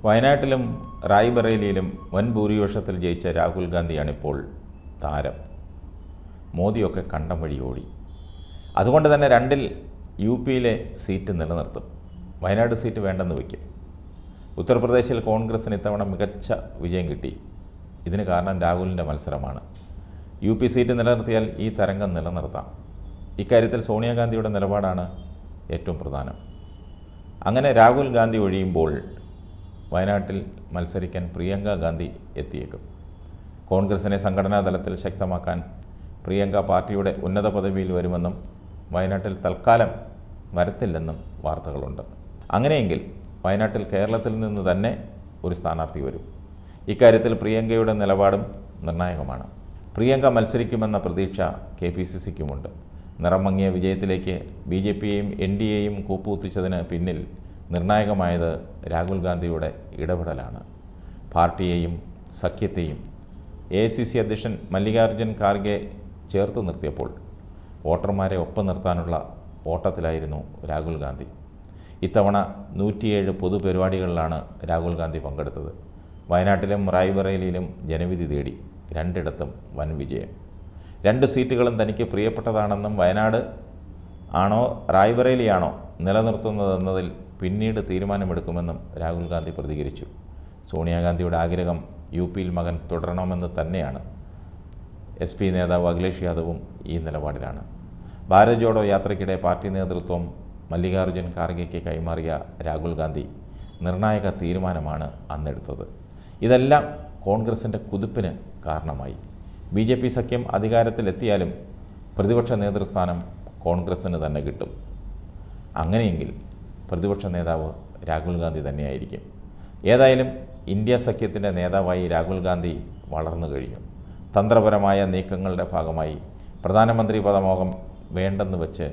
വയനാട്ടിലും റായ്ബറേലിയിലും വൻ ഭൂരിപക്ഷത്തിൽ ജയിച്ച രാഹുൽ ഗാന്ധിയാണിപ്പോൾ താരം. മോദിയൊക്കെ കണ്ടം വഴി ഓടി. അതുകൊണ്ട് തന്നെ 2-ൽ UP-യിലെ സീറ്റ് നിലനിർത്തും. വയനാട് സീറ്റ് വേണ്ടെന്ന് വയ്ക്കും. ഉത്തർപ്രദേശിൽ കോൺഗ്രസിന് ഇത്തവണ മികച്ച വിജയം കിട്ടി. ഇതിന് കാരണം രാഹുലിൻ്റെ മത്സരമാണ്. UP സീറ്റ് നിലനിർത്തിയാൽ ഈ തരംഗം നിലനിർത്താം. ഇക്കാര്യത്തിൽ സോണിയാഗാന്ധിയുടെ നിലപാടാണ് ഏറ്റവും പ്രധാനം. അങ്ങനെ രാഹുൽ ഗാന്ധി ഒഴിയുമ്പോൾ വയനാട്ടിൽ മത്സരിക്കാൻ പ്രിയങ്ക ഗാന്ധി എത്തിയേക്കും. കോൺഗ്രസിനെ സംഘടനാ തലത്തിൽ ശക്തമാക്കാൻ പ്രിയങ്ക പാർട്ടിയുടെ ഉന്നത പദവിയിൽ വരുമെന്നും വയനാട്ടിൽ തൽക്കാലം വരത്തില്ലെന്നും വാർത്തകളുണ്ട്. അങ്ങനെയെങ്കിൽ വയനാട്ടിൽ കേരളത്തിൽ നിന്ന് തന്നെ ഒരു സ്ഥാനാർത്ഥി വരും. ഇക്കാര്യത്തിൽ പ്രിയങ്കയുടെ നിലപാടും നിർണായകമാണ്. പ്രിയങ്ക മത്സരിക്കുമെന്ന പ്രതീക്ഷ KPCCക്കുമുണ്ട്. നിറം മങ്ങിയ വിജയത്തിലേക്ക് BJPയെയും NDAയും കൂപ്പുകുത്തിച്ചതിന് പിന്നിൽ നിർണായകമായത് രാഹുൽ ഗാന്ധിയുടെ ഇടപെടലാണ്. പാർട്ടിയെയും സഖ്യത്തെയും AICC അധ്യക്ഷൻ മല്ലികാർജ്ജുൻ ഖാർഗെ ചേർത്ത് നിർത്തിയപ്പോൾ വോട്ടർമാരെ ഒപ്പം നിർത്താനുള്ള ഓട്ടത്തിലായിരുന്നു രാഹുൽ ഗാന്ധി. ഇത്തവണ 107 പൊതുപരിപാടികളിലാണ് രാഹുൽ ഗാന്ധി പങ്കെടുത്തത്. വയനാട്ടിലും റായ്ബറേലിയിലും ജനവിധി തേടി. 2ഇടത്തും വൻ വിജയം. 2 സീറ്റുകളും തനിക്ക് പ്രിയപ്പെട്ടതാണെന്നും വയനാട് ആണോ റായ്ബറേലിയാണോ നിലനിർത്തുന്നതെന്നതിൽ പിന്നീട് തീരുമാനമെടുക്കുമെന്നും രാഹുൽ ഗാന്ധി പ്രതികരിച്ചു. സോണിയാഗാന്ധിയുടെ ആഗ്രഹം UP-യിൽ മകൻ തുടരണമെന്ന് തന്നെയാണ്. SP നേതാവ് അഖിലേഷ് യാദവും ഈ നിലപാടിലാണ്. ഭാരത് ജോഡോ യാത്രയ്ക്കിടെ പാർട്ടി നേതൃത്വം മല്ലികാർജ്ജുൻ ഖാർഗെയ്ക്ക് കൈമാറിയ രാഹുൽ ഗാന്ധി നിർണായക തീരുമാനമാണ് അന്നെടുത്തത്. ഇതെല്ലാം കോൺഗ്രസിൻ്റെ കുതിപ്പിന് കാരണമായി. BJP സഖ്യം അധികാരത്തിലെത്തിയാലും പ്രതിപക്ഷ നേതൃസ്ഥാനം കോൺഗ്രസ്സിന് തന്നെ കിട്ടും. അങ്ങനെയെങ്കിൽ പ്രതിപക്ഷ നേതാവ് രാഹുൽ ഗാന്ധി തന്നെയായിരിക്കും. ഏതായാലും ഇന്ത്യ സഖ്യത്തിൻ്റെ നേതാവായി രാഹുൽ ഗാന്ധി വളർന്നു കഴിഞ്ഞു. തന്ത്രപരമായ നീക്കങ്ങളുടെ ഭാഗമായി പ്രധാനമന്ത്രി പദമോഹം വേണ്ടെന്ന് വെച്ച്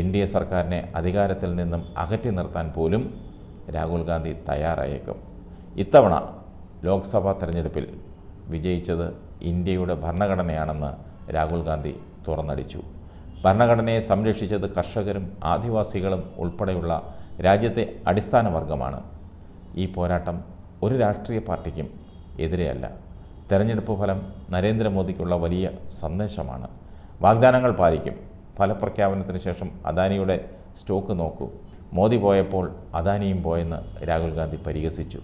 NDA സർക്കാരിനെ അധികാരത്തിൽ നിന്നും അകറ്റി നിർത്താൻ പോലും രാഹുൽ ഗാന്ധി തയ്യാറായേക്കും. ഇത്തവണ ലോക്സഭാ തെരഞ്ഞെടുപ്പിൽ വിജയിച്ചത് ഇന്ത്യയുടെ ഭരണഘടനയാണെന്ന് രാഹുൽ ഗാന്ധി തുറന്നടിച്ചു. ഭരണഘടനയെ സംരക്ഷിച്ചത് കർഷകരും ആദിവാസികളും ഉൾപ്പെടെയുള്ള രാജ്യത്തെ അടിസ്ഥാന വർഗമാണ്. ഈ പോരാട്ടം ഒരു രാഷ്ട്രീയ പാർട്ടിക്കും എതിരെയല്ല. തെരഞ്ഞെടുപ്പ് ഫലം നരേന്ദ്രമോദിക്കുള്ള വലിയ സന്ദേശമാണ്. വാഗ്ദാനങ്ങൾ പാലിക്കും. ഫലപ്രഖ്യാപനത്തിന് ശേഷം അദാനിയുടെ സ്റ്റോക്ക് നോക്കൂ. മോദി പോയപ്പോൾ അദാനിയും പോയെന്ന് രാഹുൽ ഗാന്ധി പരിഹസിച്ചു.